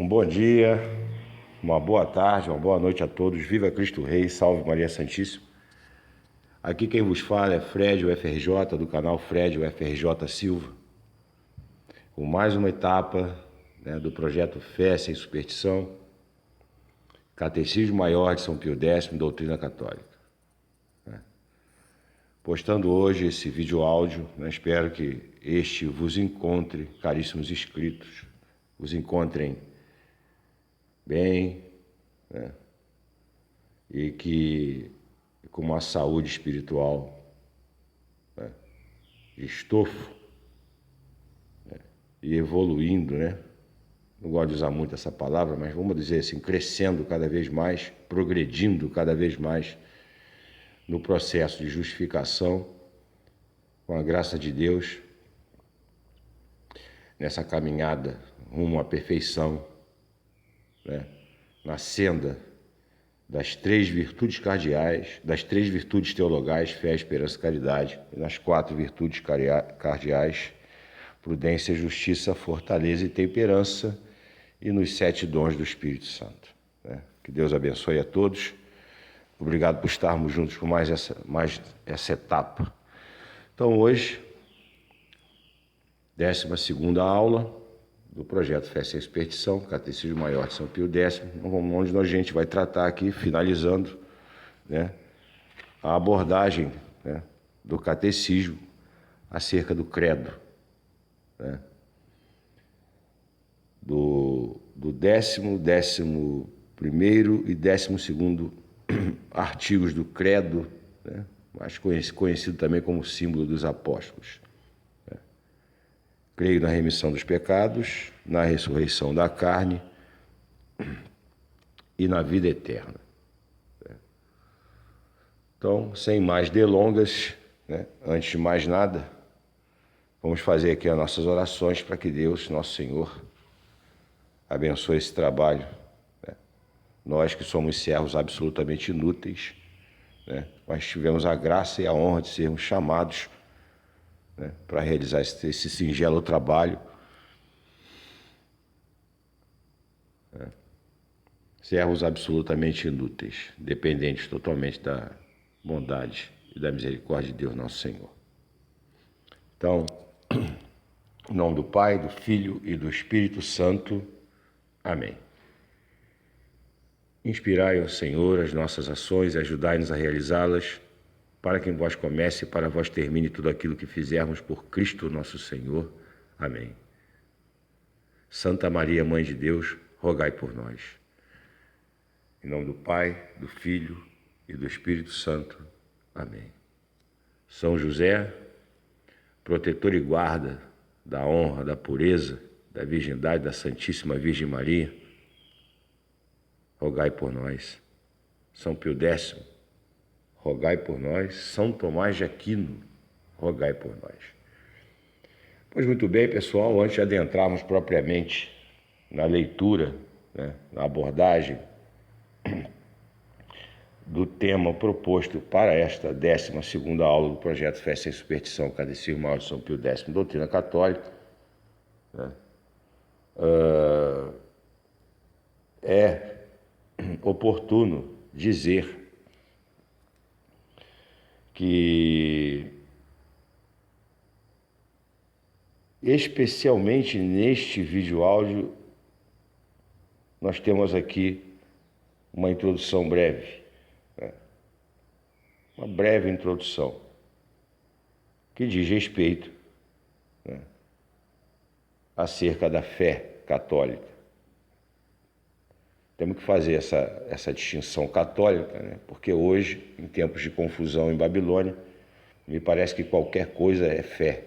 Um bom dia, uma boa tarde, uma boa noite a todos. Viva Cristo Rei, salve Maria Santíssima. Aqui quem vos fala é Fred UFRJ, do canal Fred UFRJ Silva, com mais uma etapa do projeto Fé Sem Superstição, Catecismo Maior de São Pio X, Doutrina Católica. Postando hoje esse vídeo áudio, espero que este vos encontre, caríssimos inscritos, vos encontrem bem, e que com uma saúde espiritual de estofo, e evoluindo, não gosto de usar muito essa palavra, mas vamos dizer assim, crescendo cada vez mais, progredindo cada vez mais no processo de justificação, com a graça de Deus, nessa caminhada rumo à perfeição, na senda das três virtudes cardeais, das três virtudes teologais, fé, esperança e caridade, e nas quatro virtudes cardeais, prudência, justiça, fortaleza e temperança, e nos 7 dons do Espírito Santo. Que Deus abençoe a todos. Obrigado por estarmos juntos com mais essa etapa. Então hoje, 12ª aula do projeto Fé Sem Superstição, Catecismo Maior de São Pio X, onde a gente vai tratar aqui, finalizando, a abordagem do catecismo acerca do credo, do 10º, 11º e 12º artigos do credo, mais conhecido também como símbolo dos apóstolos. Creio na remissão dos pecados, na ressurreição da carne e na vida eterna. Então, sem mais delongas, antes de mais nada, vamos fazer aqui as nossas orações para que Deus, nosso Senhor, abençoe esse trabalho. Nós que somos servos absolutamente inúteis, mas tivemos a graça e a honra de sermos chamados para realizar esse singelo trabalho. Servos absolutamente inúteis, dependentes totalmente da bondade e da misericórdia de Deus, nosso Senhor. Então, em nome do Pai, do Filho e do Espírito Santo. Amém. Inspirai, ó Senhor, as nossas ações e ajudai-nos a realizá-las, para que em vós comece e para vós termine tudo aquilo que fizermos por Cristo nosso Senhor. Amém. Santa Maria, Mãe de Deus, rogai por nós. Em nome do Pai, do Filho e do Espírito Santo. Amém. São José, protetor e guarda da honra, da pureza, da virgindade da Santíssima Virgem Maria, rogai por nós. São Pio X, rogai por nós. São Tomás de Aquino, rogai por nós. Pois muito bem, pessoal, antes de adentrarmos propriamente na leitura, na abordagem do tema proposto para esta 12ª aula do projeto Fé Sem Superstição, Catecismo Maior de São Pio X, Doutrina Católica, é oportuno dizer que, especialmente neste vídeo áudio, nós temos aqui uma introdução breve, né? Uma breve introdução que diz respeito, né, acerca da fé católica. Temos que fazer essa distinção católica, né? Porque hoje, em tempos de confusão em Babilônia, me parece que qualquer coisa é fé.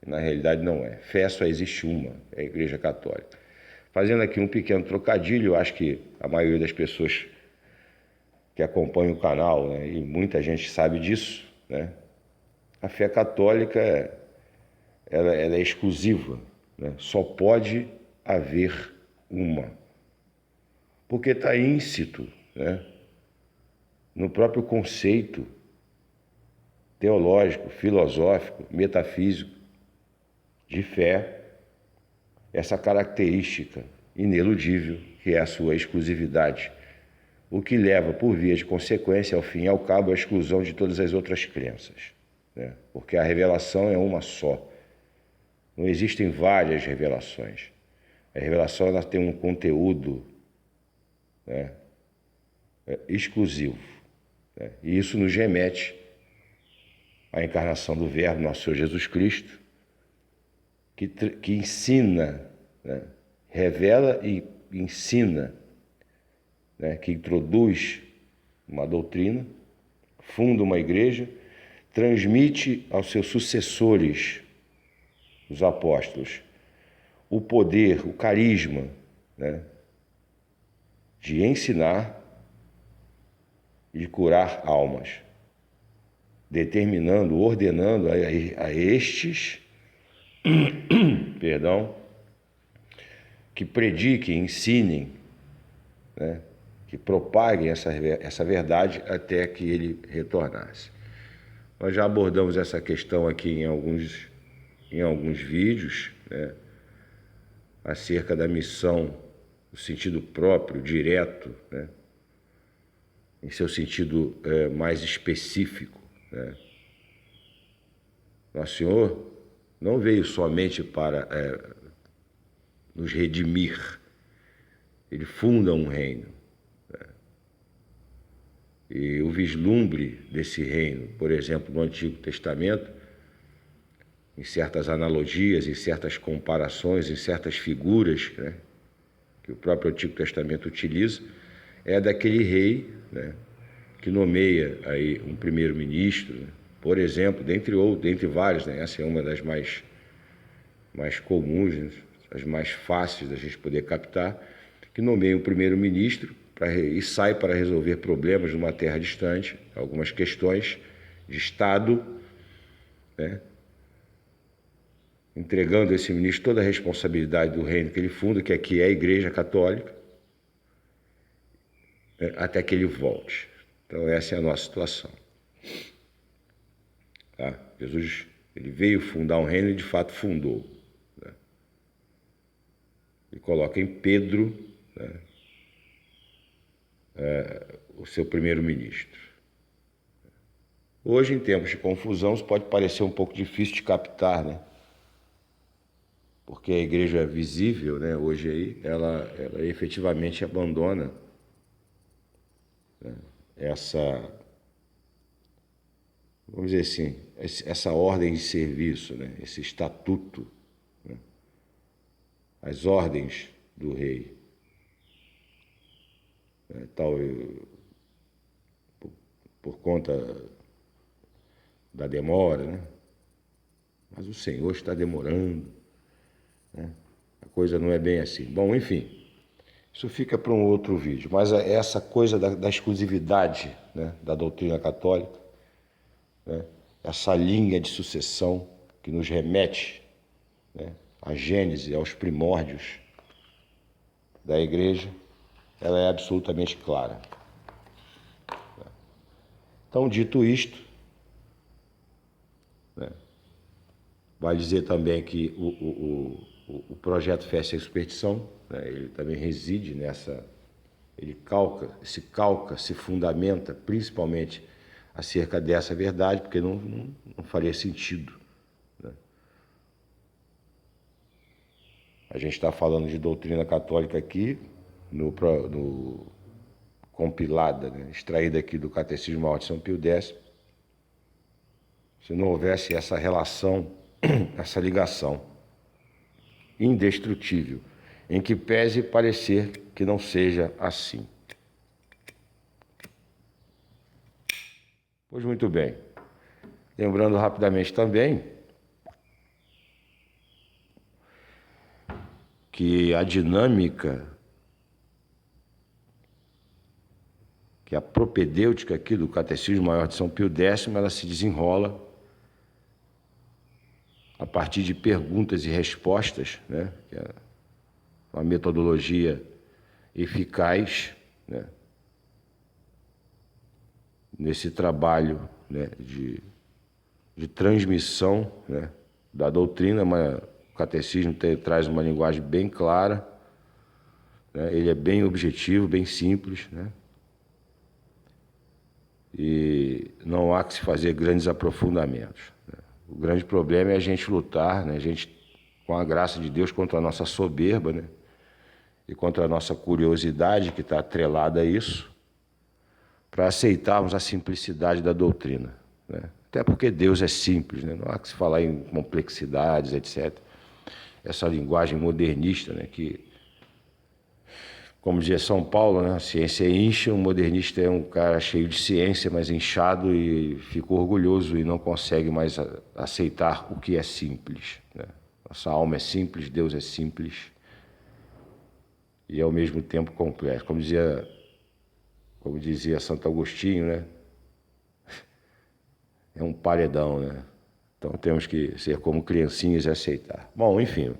Na realidade não é. Fé só existe uma, é a Igreja Católica. Fazendo aqui um pequeno trocadilho, eu acho que a maioria das pessoas que acompanham o canal, né, e muita gente sabe disso, né? A fé católica ela é exclusiva, né? Só pode haver uma. Porque está íncito, né, no próprio conceito teológico, filosófico, metafísico de fé, essa característica ineludível que é a sua exclusividade, o que leva, por via de consequência, ao fim e ao cabo, à exclusão de todas as outras crenças, né? Porque a revelação é uma só. Não existem várias revelações. A revelação ela tem um conteúdo, né, exclusivo, né? E isso nos remete à encarnação do Verbo, nosso Senhor Jesus Cristo, que ensina, né, revela e ensina, né, que introduz uma doutrina, funda uma igreja, transmite aos seus sucessores, os apóstolos, o poder, o carisma, né, de ensinar e de curar almas, determinando, ordenando a estes, perdão, que prediquem, ensinem, né, que propaguem essa verdade até que ele retornasse. Nós já abordamos essa questão aqui em alguns vídeos, né, acerca da missão no sentido próprio, direto, né, em seu sentido mais específico, né. Nosso Senhor não veio somente para nos redimir, ele funda um reino. E o vislumbre desse reino, por exemplo, no Antigo Testamento, em certas analogias, em certas comparações, em certas figuras, né, que o próprio Antigo Testamento utiliza, é daquele rei, né, que nomeia aí um primeiro-ministro, né, por exemplo, dentre vários, né, essa é uma das mais comuns, né, as mais fáceis da gente poder captar, que nomeia um primeiro-ministro e sai para resolver problemas numa terra distante, algumas questões de Estado, né, entregando a esse ministro toda a responsabilidade do reino que ele funda, que aqui é a Igreja Católica, né, até que ele volte. Então essa é a nossa situação. Tá? Jesus ele veio fundar um reino e de fato fundou, né? Ele coloca em Pedro, né, o seu primeiro-ministro. Hoje, em tempos de confusão, isso pode parecer um pouco difícil de captar, né? Porque a igreja visível, né, hoje aí, ela efetivamente abandona, né, vamos dizer assim, essa ordem de serviço, né, esse estatuto, né, as ordens do rei. Tal, por conta da demora, né? Mas o Senhor está demorando, né? A coisa não é bem assim. Bom, enfim, isso fica para um outro vídeo. Mas essa coisa da exclusividade, né, da doutrina católica, né, essa linha de sucessão que nos remete, né, à Gênese, aos primórdios da igreja, ela é absolutamente clara. Então, dito isto, né, vale dizer também que o projeto Fé Sem Superstição, né, ele também reside nessa, ele se fundamenta principalmente acerca dessa verdade, porque não faria sentido, né, a gente está falando de doutrina católica aqui, compilada, né, extraída aqui do Catecismo Maior de São Pio X, se não houvesse essa relação, essa ligação indestrutível, em que pese parecer que não seja assim. Pois muito bem. Lembrando rapidamente também que a dinâmica, que a propedêutica aqui do Catecismo Maior de São Pio X, ela se desenrola a partir de perguntas e respostas, né? Que é uma metodologia eficaz, né? Nesse trabalho, né? de transmissão, né? Da doutrina, mas o catecismo traz uma linguagem bem clara, né? Ele é bem objetivo, bem simples, né? E não há que se fazer grandes aprofundamentos, né? O grande problema é a gente lutar, né? A gente, com a graça de Deus, contra a nossa soberba, né? E contra a nossa curiosidade, que está atrelada a isso, para aceitarmos a simplicidade da doutrina, né? Até porque Deus é simples, né? Não há que se falar em complexidades, etc. Essa linguagem modernista, né? Que, como dizia São Paulo, né? A ciência incha, o modernista é um cara cheio de ciência, mas inchado, e fica orgulhoso e não consegue mais aceitar o que é simples, né? Nossa alma é simples, Deus é simples e ao mesmo tempo complexo. Como dizia Santo Agostinho, né? É um paredão, né? Então temos que ser como criancinhas e aceitar. Bom, enfim,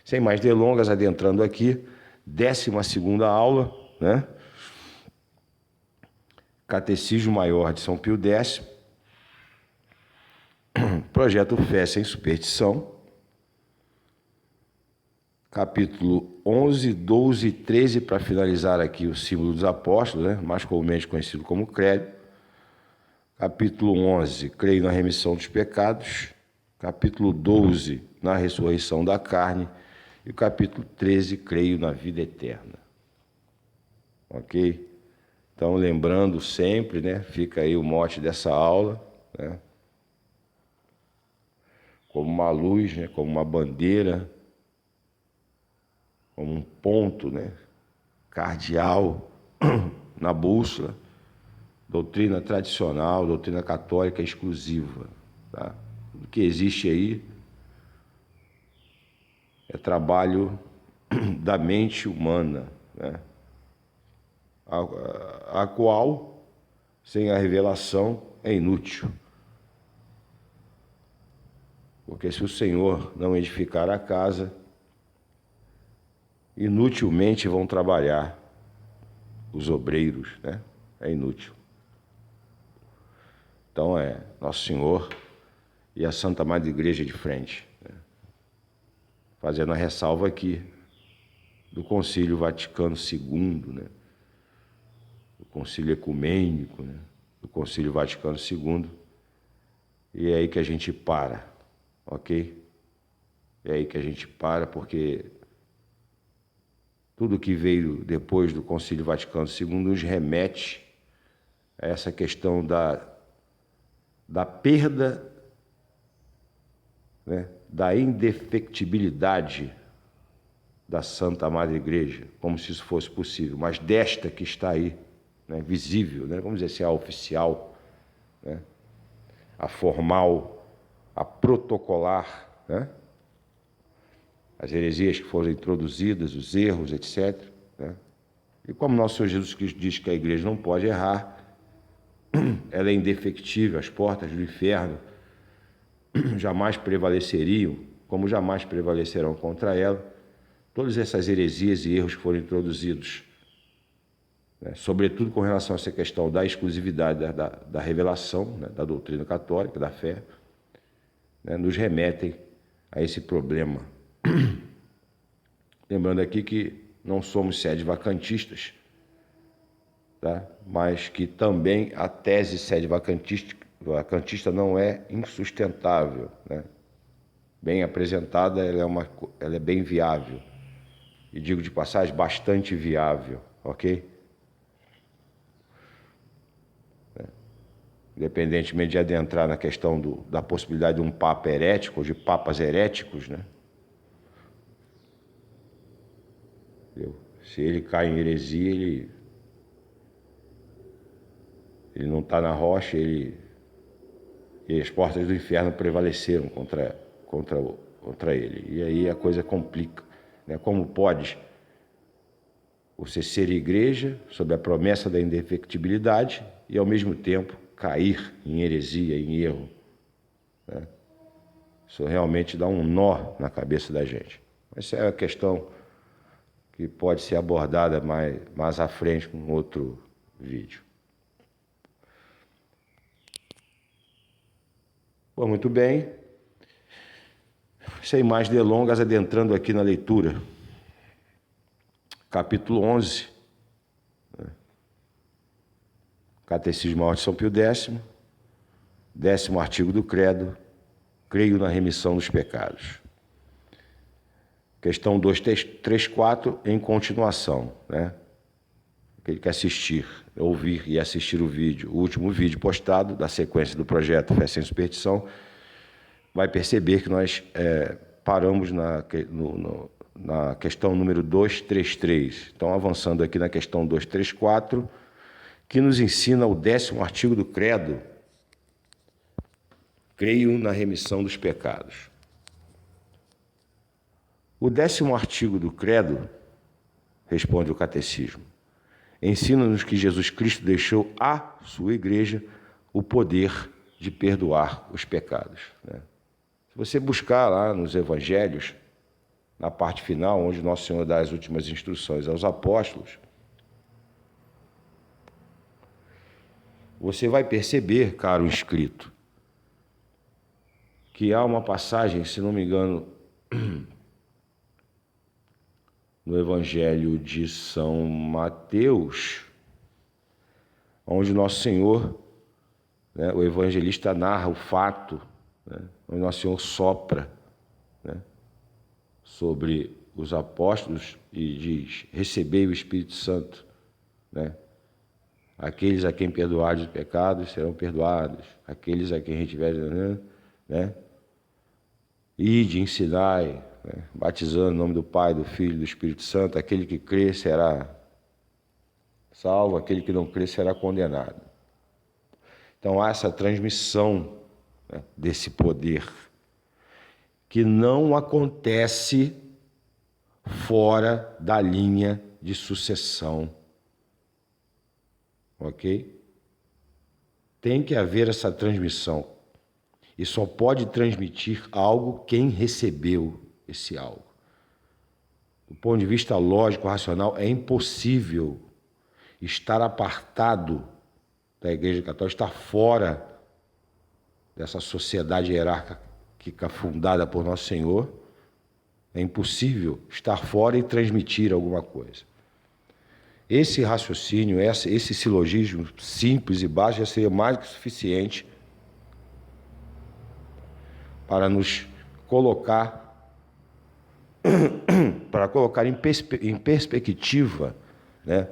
sem mais delongas, adentrando aqui, 12ª aula, né? Catecismo Maior de São Pio X, projeto Fé Sem Superstição, capítulo 11, 12 e 13, para finalizar aqui o símbolo dos apóstolos, né? Mais comumente conhecido como credo. Capítulo 11, creio na remissão dos pecados. Capítulo 12, na ressurreição da carne. E o capítulo 13, creio na vida eterna. Ok? Então, lembrando sempre, né? Fica aí o mote dessa aula, né? Como uma luz, né? Como uma bandeira, como um ponto, né? Cardeal na bússola. Doutrina tradicional, doutrina católica exclusiva, tá? O que existe aí é trabalho da mente humana, né? A qual, sem a revelação, é inútil. Porque se o Senhor não edificar a casa, inutilmente vão trabalhar os obreiros, né? É inútil. Então é Nosso Senhor e a Santa Madre Igreja de frente, né? Fazendo a ressalva aqui do Concílio Vaticano II, né? Do Concílio Ecumênico, né? Do Concílio Vaticano II. E é aí que a gente para, ok? É aí que a gente para, porque tudo que veio depois do Concílio Vaticano II nos remete a essa questão da perda, né, da indefectibilidade da Santa Madre Igreja, como se isso fosse possível, mas desta que está aí, né, visível, né, vamos dizer assim, a oficial, né, a formal, a protocolar, né, as heresias que foram introduzidas, os erros, etc., né, e como nosso Senhor Jesus Cristo diz que a Igreja não pode errar, ela é indefectível, as portas do inferno jamais prevaleceriam, como jamais prevalecerão contra ela, todas essas heresias e erros que foram introduzidos, né, sobretudo com relação a essa questão da exclusividade da revelação, né, da doutrina católica, da fé, né, nos remetem a esse problema. Lembrando aqui que não somos sede vacantistas, tá? Mas que também a tese sede vacantista não é insustentável, né? Bem apresentada, ela é bem viável. e digo de passagem, bastante viável, ok? Independentemente de adentrar na questão da possibilidade de um papa herético, ou de papas heréticos, né? Se ele cai em heresia, ele não está na rocha, e as portas do inferno prevaleceram contra ele. E aí a coisa complica, né? Como pode você ser igreja sob a promessa da indefectibilidade e ao mesmo tempo cair em heresia, em erro, né? Isso realmente dá um nó na cabeça da gente. Essa é a questão que pode ser abordada mais à frente com outro vídeo. Bom, muito bem. Sem mais delongas, adentrando aqui na leitura. Capítulo 11. Catecismo Maior de São Pio X. 10º artigo do Credo. Creio na remissão dos pecados. Questão 234, em continuação, né? Aquele que assistir, ouvir e assistir o vídeo, o último vídeo postado da sequência do projeto Fé Sem Superstição, vai perceber que nós paramos na questão número 233. Então, avançando aqui na questão 234, que nos ensina o 10º artigo do Credo. Creio na remissão dos pecados. O 10º artigo do Credo, responde o Catecismo, ensina-nos que Jesus Cristo deixou à sua igreja o poder de perdoar os pecados, né? Se você buscar lá nos evangelhos, na parte final, onde Nosso Senhor dá as últimas instruções aos apóstolos, você vai perceber, caro inscrito, que há uma passagem, se não me engano, no Evangelho de São Mateus, onde Nosso Senhor, né, o evangelista narra o fato, né, onde Nosso Senhor sopra, né, sobre os apóstolos e diz: recebei o Espírito Santo, né? Aqueles a quem perdoardes os pecados serão perdoados, aqueles a quem retiver, né? Ide, ensinai, né? Batizando em nome do Pai, do Filho e do Espírito Santo. Aquele que crê será salvo, aquele que não crê será condenado. Então há essa transmissão, né, desse poder, que não acontece fora da linha de sucessão. Ok? Tem que haver essa transmissão. E só pode transmitir algo quem recebeu esse algo. Do ponto de vista lógico, racional, é impossível estar apartado da Igreja Católica, estar fora dessa sociedade hierárquica fundada por Nosso Senhor. É impossível estar fora e transmitir alguma coisa. Esse raciocínio, esse silogismo simples e básico já seria mais que suficiente para nos colocar em perspectiva, né,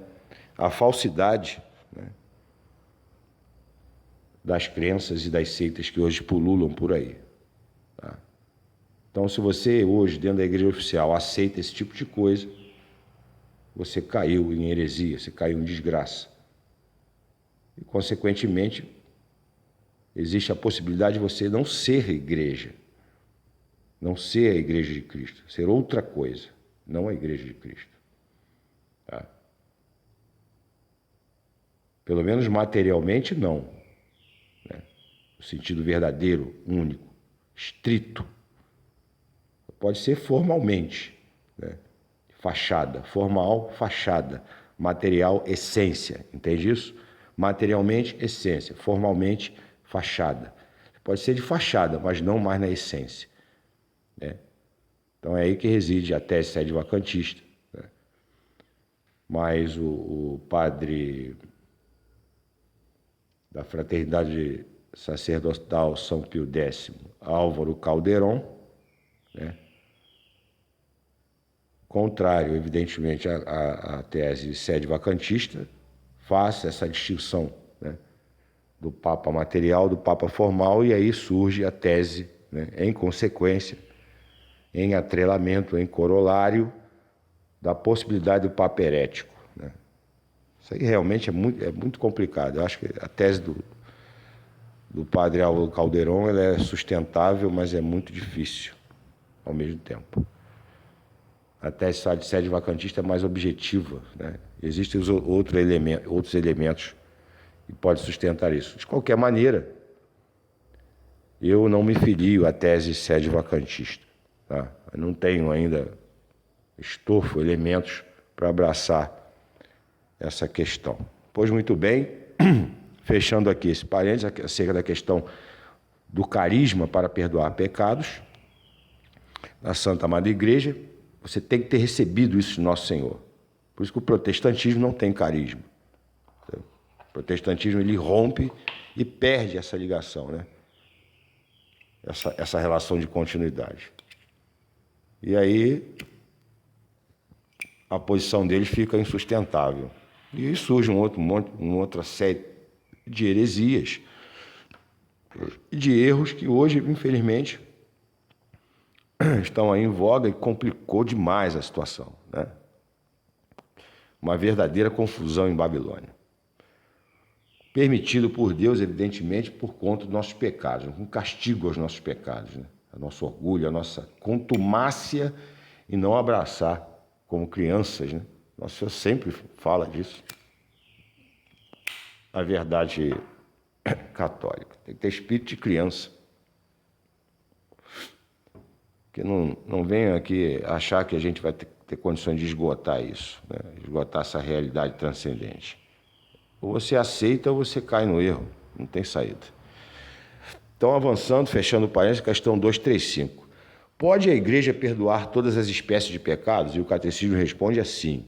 a falsidade, né, das crenças e das seitas que hoje pululam por aí. Tá? Então, se você hoje, dentro da igreja oficial, aceita esse tipo de coisa, você caiu em heresia, você caiu em desgraça. E, consequentemente, existe a possibilidade de você não ser igreja, não ser a igreja de Cristo, ser outra coisa, não a igreja de Cristo. Tá? Pelo menos materialmente, não. Né? No sentido verdadeiro, único, estrito. Pode ser formalmente, né? Fachada, formal, fachada, material, essência, entende isso? Materialmente, essência, formalmente, fachada. Pode ser de fachada, mas não mais na essência, né? Então é aí que reside a tese sede-vacantista, né? Mas o padre da Fraternidade Sacerdotal São Pio X, Álvaro Calderon, né, contrário, evidentemente, à tese sede vacantista, faz essa distinção, né, do Papa material, do Papa formal, e aí surge a tese, né, em consequência, em atrelamento, em corolário, da possibilidade do Papa herético, né? Isso aí realmente é muito complicado. Eu acho que a tese do padre Álvaro Calderon ela é sustentável, mas é muito difícil ao mesmo tempo. A tese de sede vacantista é mais objetiva, né? Existem outros elementos que podem sustentar isso. De qualquer maneira, eu não me filio à tese sede vacantista, tá? Eu não tenho ainda estofo, elementos para abraçar essa questão. Pois muito bem, fechando aqui esse parênteses acerca da questão do carisma para perdoar pecados, na Santa Madre Igreja, você tem que ter recebido isso de Nosso Senhor. Por isso que o protestantismo não tem carisma. O protestantismo ele rompe e perde essa ligação, né? Essa relação de continuidade. E aí a posição deles fica insustentável. E aí surge uma outra série de heresias e de erros que hoje, infelizmente, estão aí em voga e complicou demais a situação, né? Uma verdadeira confusão em Babilônia. Permitido por Deus, evidentemente, por conta dos nossos pecados, um castigo aos nossos pecados, né? A nosso orgulho, a nossa contumácia em não abraçar como crianças, né? Nosso Senhor sempre fala disso. A verdade católica tem que ter espírito de criança. Que não venha aqui achar que a gente vai ter condições de esgotar isso, né? Esgotar essa realidade transcendente. Ou você aceita ou você cai no erro, não tem saída. Então, avançando, fechando o parênteses, questão 235. Pode a Igreja perdoar todas as espécies de pecados? E o Catecismo responde assim.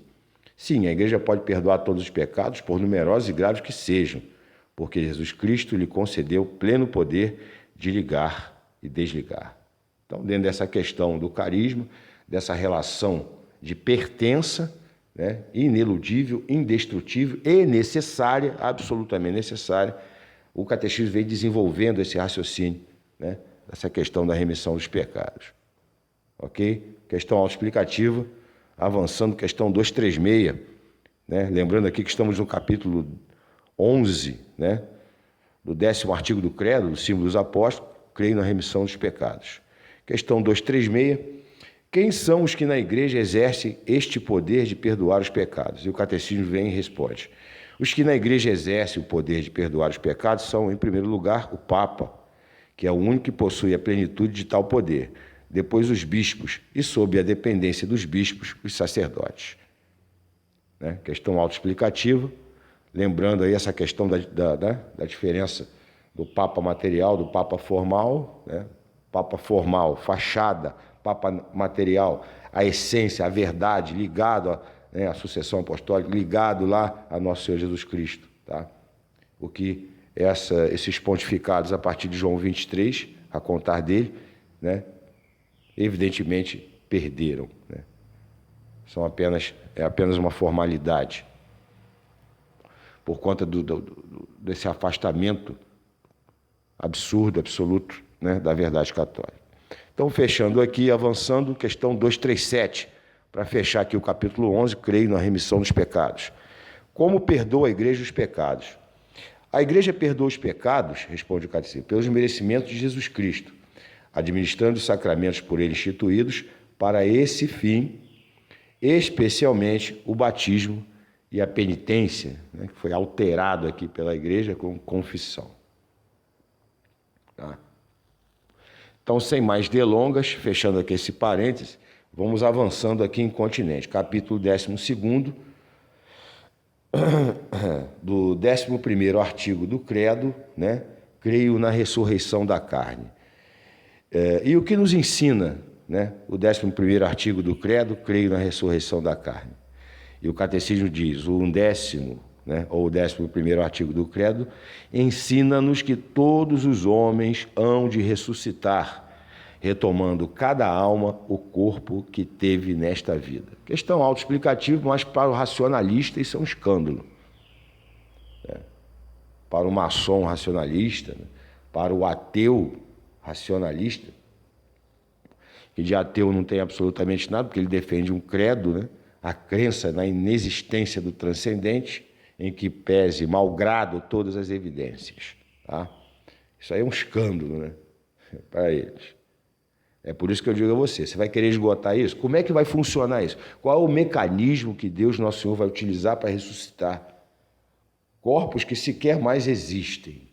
Sim, a Igreja pode perdoar todos os pecados, por numerosos e graves que sejam, porque Jesus Cristo lhe concedeu pleno poder de ligar e desligar. Então, dentro dessa questão do carisma, dessa relação de pertença, né, ineludível, indestrutível e necessária, absolutamente necessária, o Catecismo vem desenvolvendo esse raciocínio, né, essa questão da remissão dos pecados. Ok? Questão autoexplicativa, avançando, questão 236, né, lembrando aqui que estamos no capítulo 11, né, do 10º artigo do Credo, do símbolo dos apóstolos, creio na remissão dos pecados. Questão 236. Quem são os que na Igreja exercem este poder de perdoar os pecados? E o Catecismo vem e responde. Os que na Igreja exercem o poder de perdoar os pecados são, em primeiro lugar, o Papa, que é o único que possui a plenitude de tal poder. Depois, os bispos, e sob a dependência dos bispos, os sacerdotes. Né? Questão autoexplicativa, lembrando aí essa questão da diferença do Papa material, do Papa formal, né? Papa formal, fachada, Papa material, a essência, a verdade, ligado à sucessão apostólica, ligado lá a Nosso Senhor Jesus Cristo. Tá? O que esses pontificados a partir de João 23, a contar dele, né, evidentemente perderam. Né? É apenas uma formalidade. Por conta desse afastamento absurdo, absoluto, né, da verdade católica. Então, fechando aqui, avançando, questão 237, para fechar aqui o capítulo 11, creio na remissão dos pecados. Como perdoa a Igreja os pecados? A Igreja perdoa os pecados, responde o Catecismo, pelos merecimentos de Jesus Cristo, administrando os sacramentos por ele instituídos para esse fim, especialmente o batismo e a penitência, né, que foi alterado aqui pela Igreja com confissão. Tá? Então, sem mais delongas, fechando aqui esse parêntese, vamos avançando aqui em continente. Capítulo 12, do 11º artigo do Credo, né? Creio na ressurreição da carne. E o que nos ensina, né? O 11º artigo do Credo, creio na ressurreição da carne. E o Catecismo diz, o 10º, né? Ou o 11º artigo do Credo, ensina-nos que todos os homens hão de ressuscitar retomando cada alma o corpo que teve nesta vida. Questão autoexplicativa, mas para o racionalista isso é um escândalo. Para o maçom racionalista, para o ateu racionalista, que de ateu não tem absolutamente nada, porque ele defende um credo, né? A crença na inexistência do transcendente, em que pese malgrado todas as evidências. Tá? Isso aí é um escândalo, né? Para eles. É por isso que eu digo a você, você vai querer esgotar isso? Como é que vai funcionar isso? Qual é o mecanismo que Deus Nosso Senhor vai utilizar para ressuscitar corpos que sequer mais existem,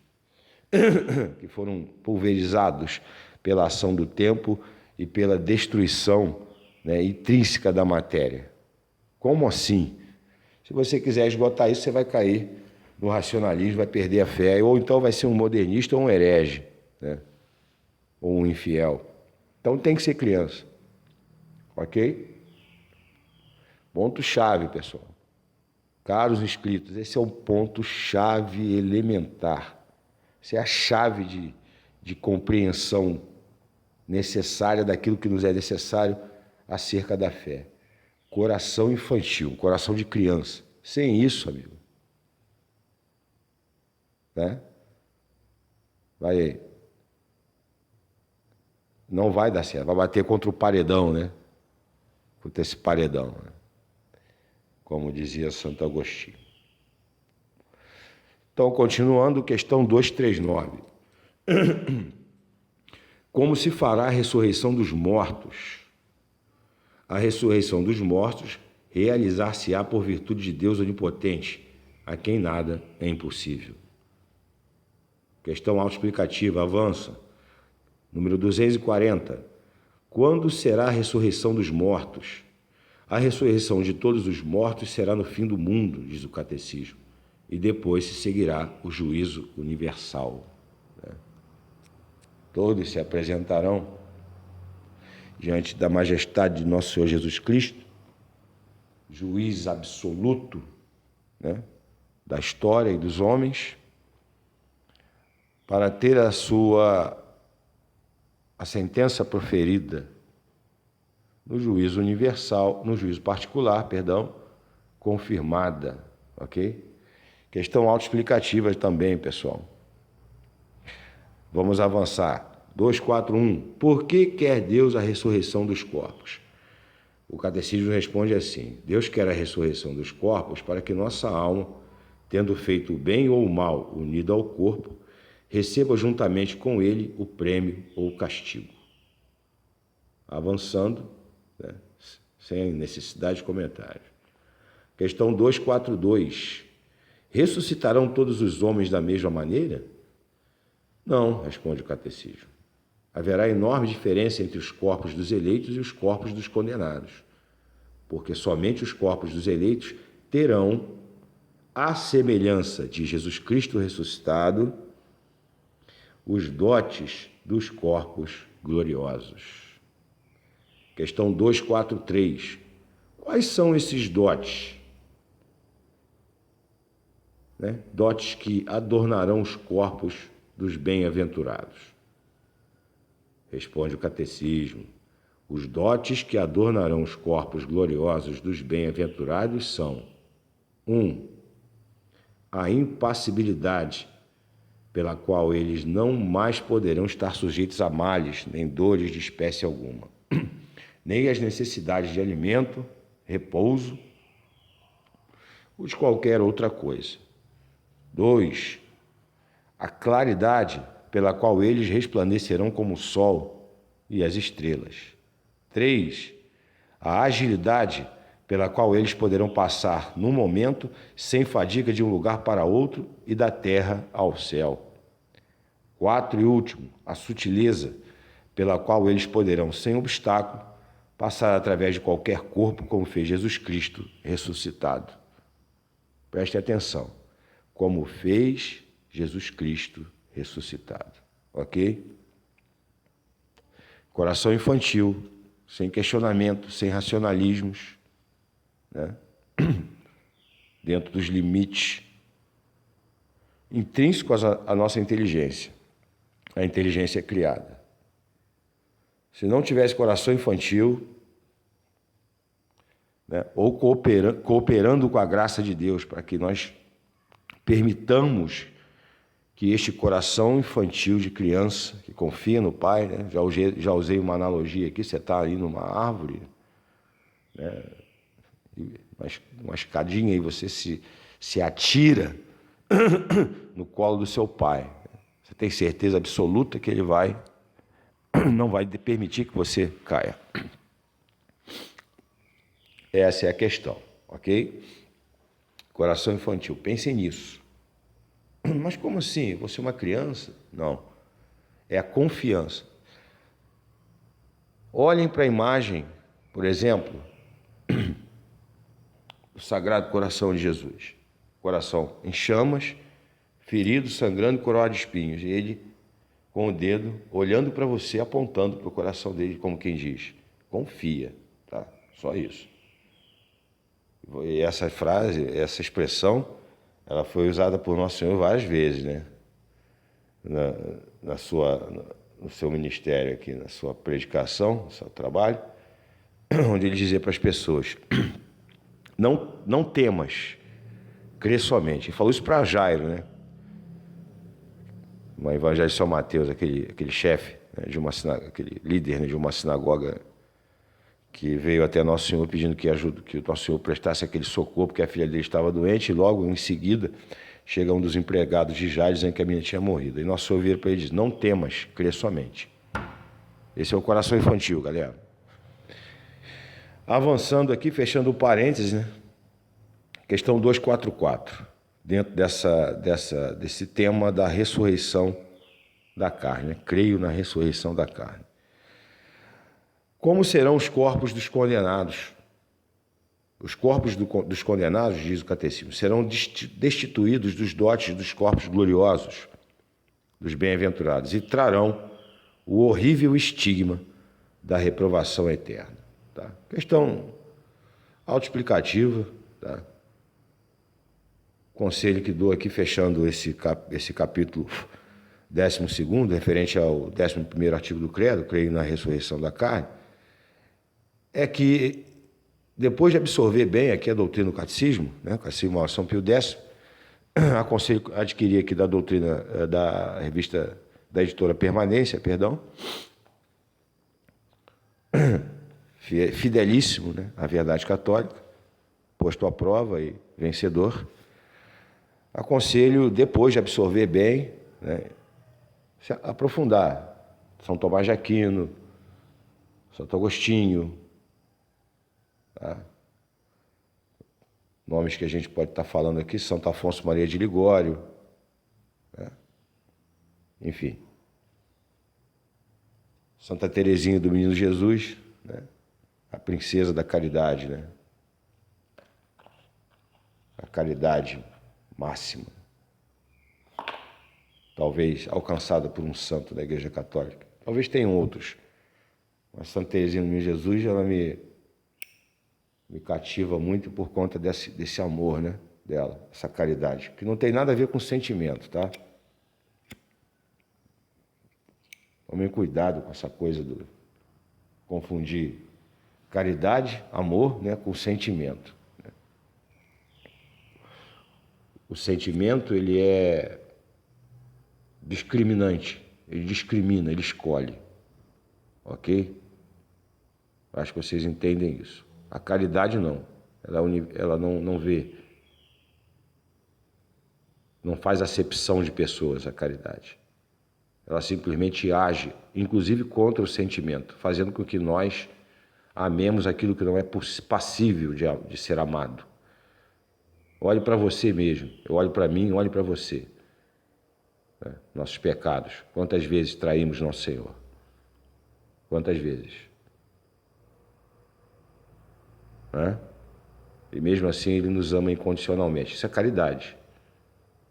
que foram pulverizados pela ação do tempo e pela destruição, né, intrínseca da matéria? Como assim? Se você quiser esgotar isso, você vai cair no racionalismo, vai perder a fé, ou então vai ser um modernista ou um herege, né? Ou um infiel. Então tem que ser criança. Ok? Ponto-chave, pessoal. Caros inscritos, esse é um ponto-chave elementar. Essa é a chave de compreensão necessária daquilo que nos é necessário acerca da fé. Coração infantil, coração de criança. Sem isso, amigo, né? Vai aí. Não vai dar certo. Vai bater contra o paredão, né? Contra esse paredão, né? Como dizia Santo Agostinho. Então, continuando, questão 239. Como se fará a ressurreição dos mortos? A ressurreição dos mortos realizar-se-á por virtude de Deus onipotente, a quem nada é impossível. Questão autoexplicativa, avança. Número 240. Quando será a ressurreição dos mortos? A ressurreição de todos os mortos será no fim do mundo, diz o catecismo, e depois se seguirá o juízo universal. Todos se apresentarão diante da majestade de nosso Senhor Jesus Cristo, juiz absoluto, né, da história e dos homens, para ter a sentença proferida no juízo universal, no juízo particular, perdão, confirmada, ok? Questão autoexplicativa também, pessoal. Vamos avançar. 241. Por que quer Deus a ressurreição dos corpos? O catecismo responde assim: Deus quer a ressurreição dos corpos para que nossa alma, tendo feito o bem ou o mal unido ao corpo, receba juntamente com ele o prêmio ou o castigo. Avançando, né, sem necessidade de comentário. Questão 242. Ressuscitarão todos os homens da mesma maneira? Não, responde o catecismo. Haverá enorme diferença entre os corpos dos eleitos e os corpos dos condenados, porque somente os corpos dos eleitos terão a semelhança de Jesus Cristo ressuscitado, os dotes dos corpos gloriosos. Questão 243. Quais são esses dotes? Dotes que adornarão os corpos dos bem-aventurados. Responde o catecismo. Os dotes que adornarão os corpos gloriosos dos bem-aventurados são: 1. A impassibilidade, pela qual eles não mais poderão estar sujeitos a males nem dores de espécie alguma, nem as necessidades de alimento, repouso ou de qualquer outra coisa. 2. A claridade pela qual eles resplandecerão como o sol e as estrelas. 3. A agilidade pela qual eles poderão passar, num momento, sem fadiga de um lugar para outro e da terra ao céu. 4 e último, a sutileza pela qual eles poderão, sem obstáculo, passar através de qualquer corpo, como fez Jesus Cristo ressuscitado. Preste atenção. Como fez Jesus Cristo ressuscitado. Ok? Coração infantil, sem questionamento, sem racionalismos, né? Dentro dos limites intrínsecos à nossa inteligência. A inteligência é criada. Se não tivesse coração infantil, né, ou cooperando com a graça de Deus para que nós permitamos que este coração infantil de criança que confia no pai, né, já usei uma analogia aqui, você está aí numa árvore, né, uma escadinha e você se atira no colo do seu pai. Você tem certeza absoluta que ele não vai permitir que você caia. Essa é a questão, ok? Coração infantil, pensem nisso. Mas como assim? Você é uma criança? Não. É a confiança. Olhem para a imagem, por exemplo, do Sagrado Coração de Jesus. Coração em chamas, ferido, sangrando, coroado de espinhos. E ele, com o dedo, olhando para você, apontando para o coração dele, como quem diz, confia, tá? Só isso. E essa frase, essa expressão, ela foi usada por Nosso Senhor várias vezes, né? No seu ministério aqui, na sua predicação, no seu trabalho, onde ele dizia para as pessoas, não temas, crê somente. Ele falou isso para Jairo, né? No Evangelho de São Mateus, aquele chefe, né, aquele líder, né, de uma sinagoga que veio até Nosso Senhor pedindo que o Nosso Senhor prestasse aquele socorro, porque a filha dele estava doente, e logo em seguida chega um dos empregados de Jairo dizendo que a menina tinha morrido. E Nosso Senhor vira para ele e diz, não temas, crê somente. Esse é o coração infantil, galera. Avançando aqui, fechando o parênteses, né? Questão 244, dentro desse tema da ressurreição da carne, né? Creio na ressurreição da carne. Como serão os corpos dos condenados? Os corpos dos condenados, diz o catecismo, serão destituídos dos dotes dos corpos gloriosos dos bem-aventurados e trarão o horrível estigma da reprovação eterna. Tá? Questão autoexplicativa, tá? Conselho que dou aqui, fechando esse capítulo 12º, referente ao 11º artigo do Credo, creio na ressurreição da carne, é que, depois de absorver bem aqui a doutrina do catecismo, né, o catecismo de São Pio X, aconselho a adquirir aqui da doutrina da revista da editora Permanência, fidelíssimo, né, à verdade católica, posto à prova e vencedor. Aconselho, depois de absorver bem, né, se aprofundar. São Tomás de Aquino, Santo Agostinho, tá? Nomes que a gente pode estar falando aqui, Santo Afonso Maria de Ligório, né? Enfim. Santa Teresinha do Menino Jesus, né? A princesa da caridade, né? A caridade máxima, talvez alcançada por um santo da Igreja Católica. Talvez tenham outros, mas Santa Teresinha do Menino Jesus, ela me cativa muito por conta desse amor, né, dela, essa caridade, que não tem nada a ver com sentimento, tá? Tomem cuidado com essa coisa do confundir caridade, amor, né, com sentimento. O sentimento, ele é discriminante, ele discrimina, ele escolhe, ok? Acho que vocês entendem isso. A caridade não, ela não vê, não faz acepção de pessoas, a caridade. Ela simplesmente age, inclusive contra o sentimento, fazendo com que nós amemos aquilo que não é passível de ser amado. Olhe para você mesmo, eu olho para mim, olhe para você. Né? Nossos pecados, quantas vezes traímos nosso Senhor? Quantas vezes? Né? E mesmo assim Ele nos ama incondicionalmente. Isso é caridade.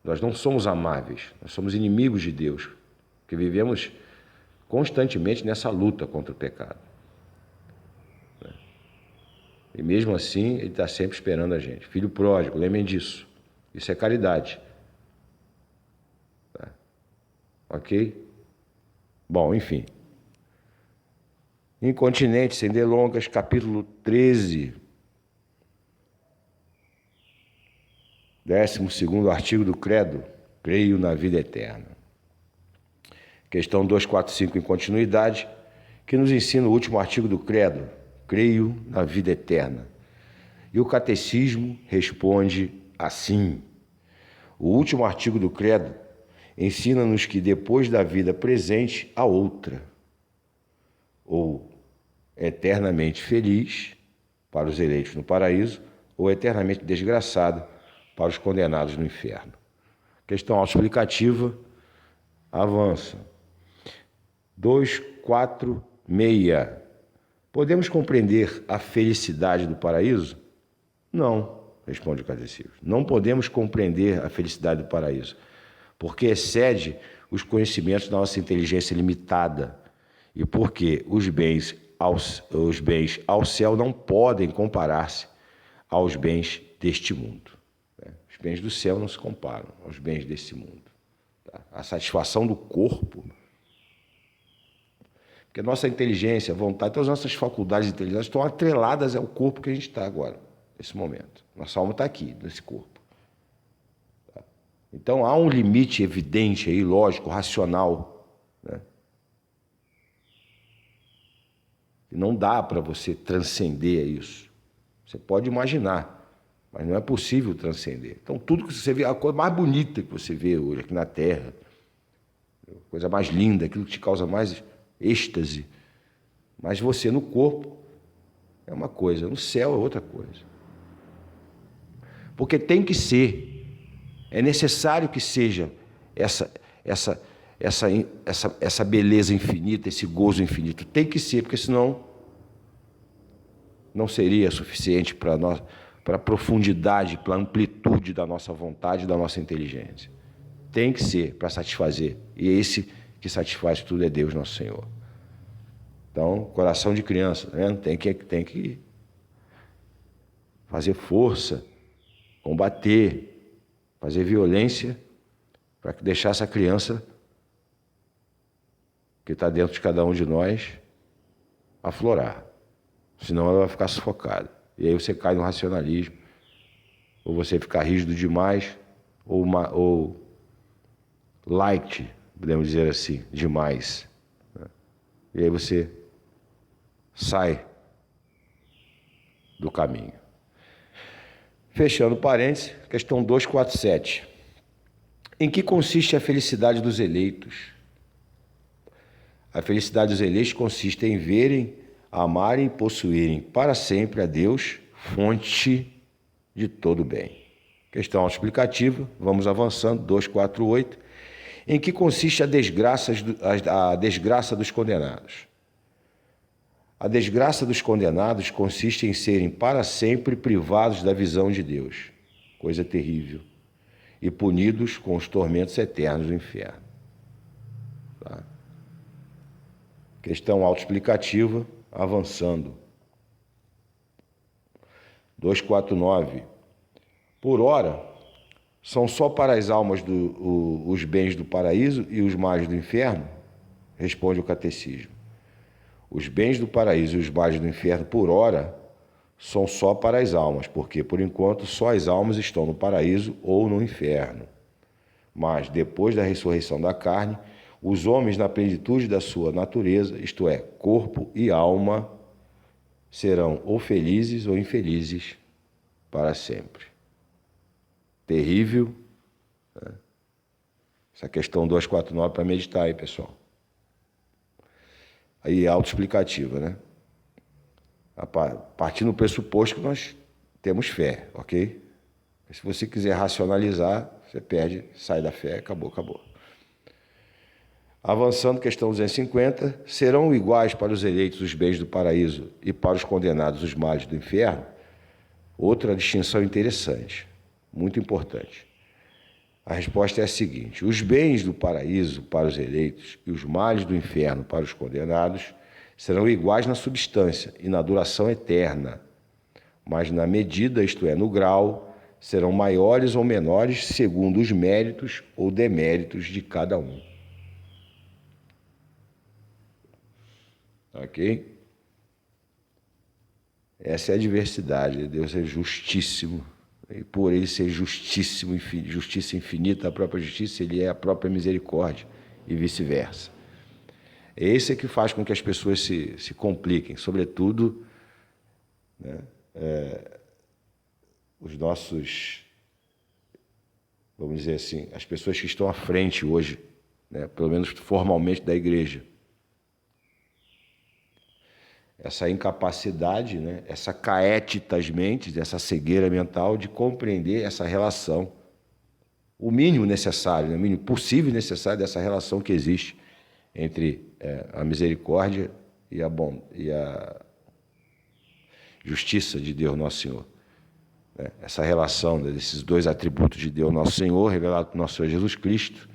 Nós não somos amáveis, nós somos inimigos de Deus, porque vivemos constantemente nessa luta contra o pecado. Né? E mesmo assim Ele está sempre esperando a gente. Filho pródigo, lembrem disso. Isso é caridade. Tá? Ok? Bom, enfim. Incontinente, sem delongas, capítulo 13, 12º artigo do Credo, creio na vida eterna. Questão 245 em continuidade, que nos ensina o último artigo do Credo, creio na vida eterna. E o Catecismo responde assim: o último artigo do Credo ensina-nos que depois da vida presente há outra, ou eternamente feliz para os eleitos no paraíso, ou eternamente desgraçado para os condenados no inferno. Questão autoexplicativa, avança. 246. Podemos compreender a felicidade do paraíso? Não, responde o Catecismo. Não podemos compreender a felicidade do paraíso, porque excede os conhecimentos da nossa inteligência limitada e porque os bens ao céu não podem comparar-se aos bens deste mundo. Os bens do céu não se comparam aos bens desse mundo. A satisfação do corpo, porque a nossa inteligência, a vontade, todas as nossas faculdades inteligentes estão atreladas ao corpo que a gente está agora, nesse momento. Nossa alma está aqui, nesse corpo. Então há um limite evidente aí, lógico, racional, né? E não dá para você transcender isso. Você pode imaginar, mas não é possível transcender. Então tudo que você vê, a coisa mais bonita que você vê hoje aqui na Terra, a coisa mais linda, aquilo que te causa mais êxtase, mas você no corpo é uma coisa, no céu é outra coisa. Porque tem que ser, é necessário que seja essa beleza infinita, esse gozo infinito. Tem que ser, porque senão não seria suficiente para a profundidade, para a amplitude da nossa vontade, da nossa inteligência. Tem que ser para satisfazer. E esse que satisfaz tudo é Deus, nosso Senhor. Então, coração de criança, né? Tem que fazer força, combater, fazer violência para deixar essa criança que está dentro de cada um de nós aflorar. Senão ela vai ficar sufocada. E aí você cai no racionalismo, ou você fica rígido demais, ou light, podemos dizer assim, demais. E aí você sai do caminho. Fechando parênteses, questão 247. Em que consiste a felicidade dos eleitos? A felicidade dos eleitos consiste em verem, amarem e possuírem para sempre a Deus, fonte de todo bem. Questão autoexplicativa, vamos avançando, 248. Em que consiste a desgraça dos condenados? A desgraça dos condenados consiste em serem para sempre privados da visão de Deus, coisa terrível, e punidos com os tormentos eternos do inferno. Tá? Questão autoexplicativa, avançando. 249. Por ora, são só para as almas os bens do paraíso e os males do inferno? Responde o Catecismo. Os bens do paraíso e os males do inferno, por ora, são só para as almas, porque, por enquanto, só as almas estão no paraíso ou no inferno. Mas, depois da ressurreição da carne, os homens, na plenitude da sua natureza, isto é, corpo e alma, serão ou felizes ou infelizes para sempre. Terrível, né? Essa questão 249 para meditar aí, pessoal. Aí, autoexplicativa, né? A partir do pressuposto que nós temos fé, ok? Se você quiser racionalizar, você perde, sai da fé, acabou. Avançando, questão 250, serão iguais para os eleitos os bens do paraíso e para os condenados os males do inferno? Outra distinção interessante, muito importante. A resposta é a seguinte: os bens do paraíso para os eleitos e os males do inferno para os condenados serão iguais na substância e na duração eterna, mas na medida, isto é, no grau, serão maiores ou menores segundo os méritos ou deméritos de cada um. Ok? Essa é a diversidade. Deus é justíssimo. E por ele ser justíssimo, justiça infinita, a própria justiça, ele é a própria misericórdia e vice-versa. Esse é que faz com que as pessoas se compliquem, sobretudo, né, os nossos, vamos dizer assim, as pessoas que estão à frente hoje, né, pelo menos formalmente da igreja. Essa incapacidade, né, essa caetitas mentes, essa cegueira mental de compreender essa relação, o mínimo necessário, né, o mínimo possível e necessário dessa relação que existe entre a misericórdia e a justiça de Deus Nosso Senhor. Essa relação desses dois atributos de Deus Nosso Senhor, revelado por nosso Senhor Jesus Cristo.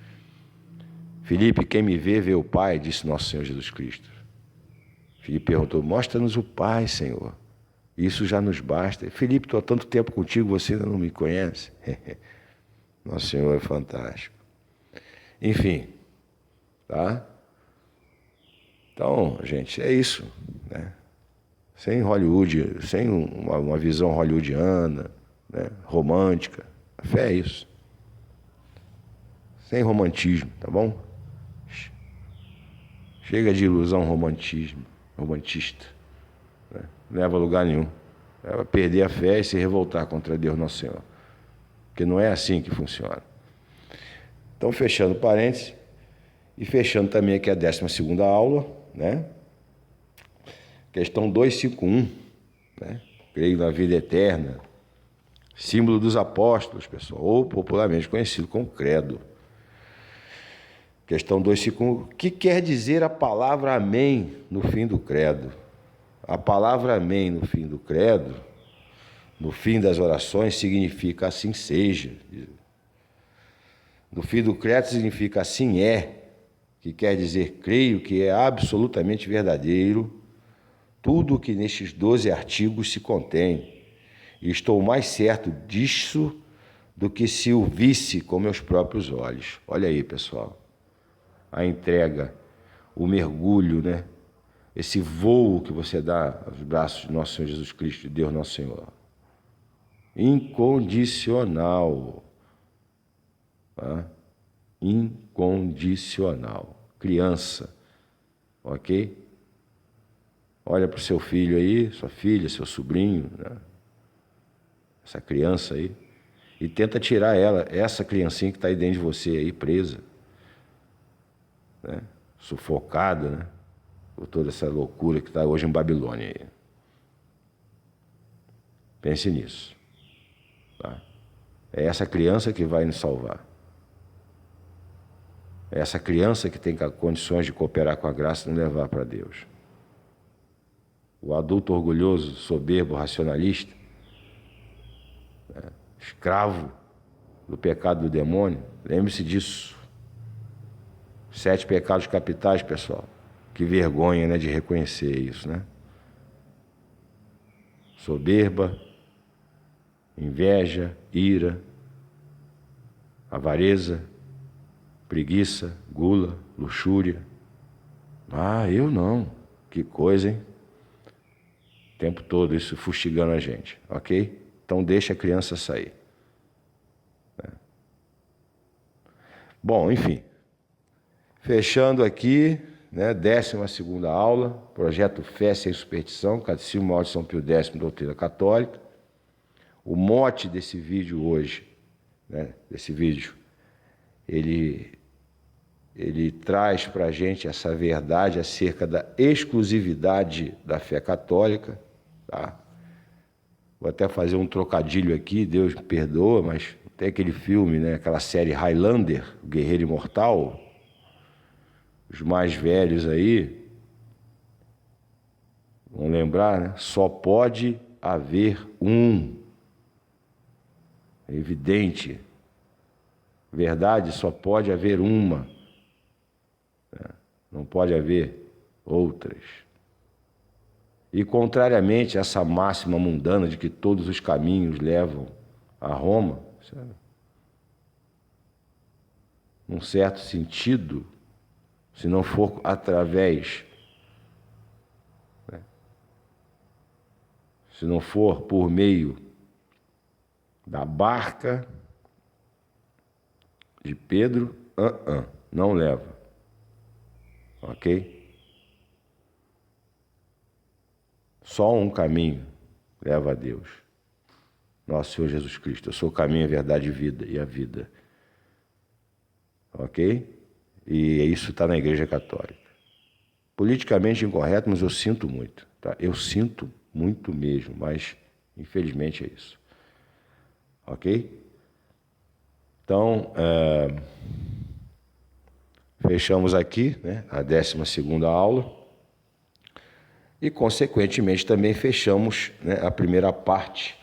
Filipe, quem me vê, vê o Pai, disse nosso Senhor Jesus Cristo. Filipe perguntou, mostra-nos o Pai, Senhor. Isso já nos basta. Filipe, estou há tanto tempo contigo, você ainda não me conhece? Nosso Senhor é fantástico. Enfim, tá? Então, gente, é isso, né? Sem Hollywood, sem uma visão hollywoodiana, né, romântica. A fé é isso. Sem romantismo, tá bom? Chega de ilusão romantista. Né? Não leva a lugar nenhum. Leva a perder a fé e se revoltar contra Deus Nosso Senhor. Porque não é assim que funciona. Então, fechando parênteses, e fechando também aqui a 12ª aula, né? Questão 251, né? Creio na vida eterna, símbolo dos apóstolos, pessoal, ou popularmente conhecido como credo. Questão 251, o que quer dizer a palavra amém no fim do credo? A palavra amém no fim do credo, no fim das orações, significa assim seja. No fim do credo significa assim é, que quer dizer creio que é absolutamente verdadeiro tudo o que nestes 12 artigos se contém, e estou mais certo disso do que se o visse com meus próprios olhos. Olha aí, pessoal, a entrega, o mergulho, né? Esse voo que você dá aos braços de nosso Senhor Jesus Cristo, de Deus Nosso Senhor. Incondicional. Tá? Incondicional. Criança, ok? Olha para o seu filho aí, sua filha, seu sobrinho, né? Essa criança aí, e tenta tirar ela, essa criancinha que está aí dentro de você aí, presa, né? Sufocada, né? Por toda essa loucura que está hoje em Babilônia aí. Pense nisso. Tá? É essa criança que vai nos salvar. É essa criança que tem condições de cooperar com a graça e nos levar para Deus. O adulto orgulhoso, soberbo, racionalista, né, escravo do pecado do demônio, lembre-se disso. 7 pecados capitais, pessoal. Que vergonha, né, de reconhecer isso, né? Soberba, inveja, ira, avareza, preguiça, gula, luxúria. Ah, eu não. Que coisa, hein? O tempo todo isso fustigando a gente, ok? Então deixa a criança sair. Bom, enfim. Fechando aqui, né, 12ª aula, Projeto Fé Sem Superstição, Catecismo Maior de São Pio X, Doutrina Católica. O mote desse vídeo hoje, né, ele traz para a gente essa verdade acerca da exclusividade da fé católica. Tá? Vou até fazer um trocadilho aqui, Deus me perdoa, mas tem aquele filme, né, aquela série Highlander, o Guerreiro Imortal. Os mais velhos aí vão lembrar, né? Só pode haver um. É evidente. Verdade, só pode haver uma. Não pode haver outras. E contrariamente a essa máxima mundana de que todos os caminhos levam a Roma, num certo sentido, se não for através, né, Se não for por meio da barca de Pedro, não leva. Ok? Só um caminho leva a Deus. Nosso Senhor Jesus Cristo. Eu sou o caminho, a verdade e a vida. Ok? E isso está na Igreja Católica. Politicamente incorreto, mas eu sinto muito. Tá? Eu sinto muito mesmo, mas infelizmente é isso. Ok? Então, fechamos aqui, né, a 12ª aula e, consequentemente, também fechamos, né, a primeira parte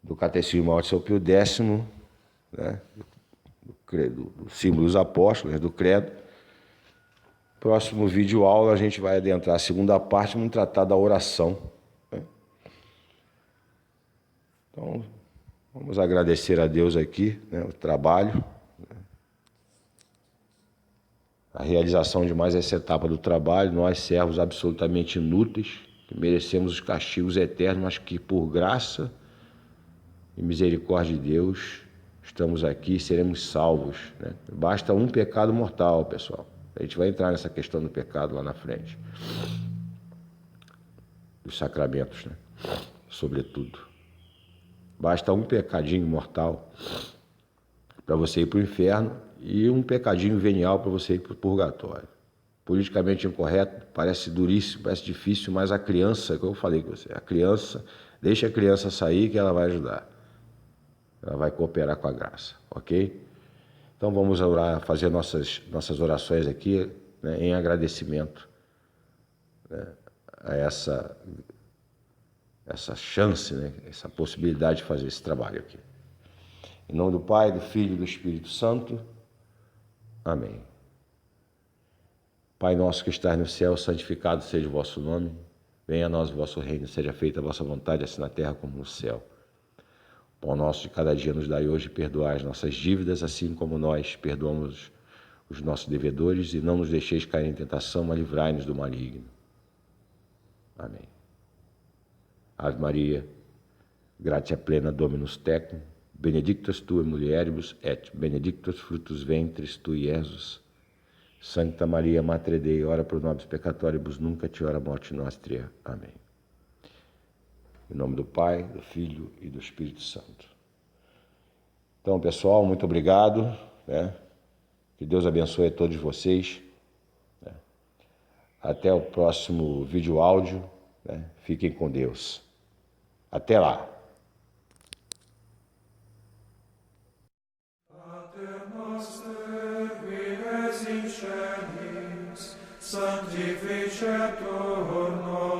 do Catecismo Maior de São Pio X, né, do símbolo dos apóstolos, né, do credo. Próximo vídeo aula a gente vai adentrar a segunda parte, vamos tratar da oração. Né? Então, vamos agradecer a Deus aqui, né, o trabalho, né, a realização de mais essa etapa do trabalho, nós servos absolutamente inúteis, que merecemos os castigos eternos, mas que por graça e misericórdia de Deus estamos aqui e seremos salvos. Né? Basta um pecado mortal, pessoal. A gente vai entrar nessa questão do pecado lá na frente. Dos sacramentos, né? Sobretudo. Basta um pecadinho mortal para você ir para o inferno e um pecadinho venial para você ir para o purgatório. Politicamente incorreto, parece duríssimo, parece difícil, mas a criança, como eu falei com você, a criança, deixa a criança sair que ela vai ajudar. Ela vai cooperar com a graça, ok? Então vamos orar, fazer nossas orações aqui, né, em agradecimento, né, a essa chance, né, essa possibilidade de fazer esse trabalho aqui. Em nome do Pai, do Filho e do Espírito Santo. Amém. Pai nosso que estás no céu, santificado seja o vosso nome. Venha a nós o vosso reino, seja feita a vossa vontade, assim na terra como no céu. O pão nosso de cada dia nos dai hoje, e perdoai as nossas dívidas, assim como nós perdoamos os nossos devedores, e não nos deixeis cair em tentação, mas livrai-nos do maligno. Amém. Ave Maria, gratia plena Dominus tecum, benedictus tu in mulieribus et benedictus fructus ventris tui, Iesus. Sancta Maria, Mater Dei, ora pro nobis peccatoribus, nunc et hora mortis nostra. Amém. Em nome do Pai, do Filho e do Espírito Santo. Então, pessoal, muito obrigado. Né? Que Deus abençoe a todos vocês. Né? Até o próximo vídeo áudio. Né? Fiquem com Deus. Até lá. Sanctificetur nos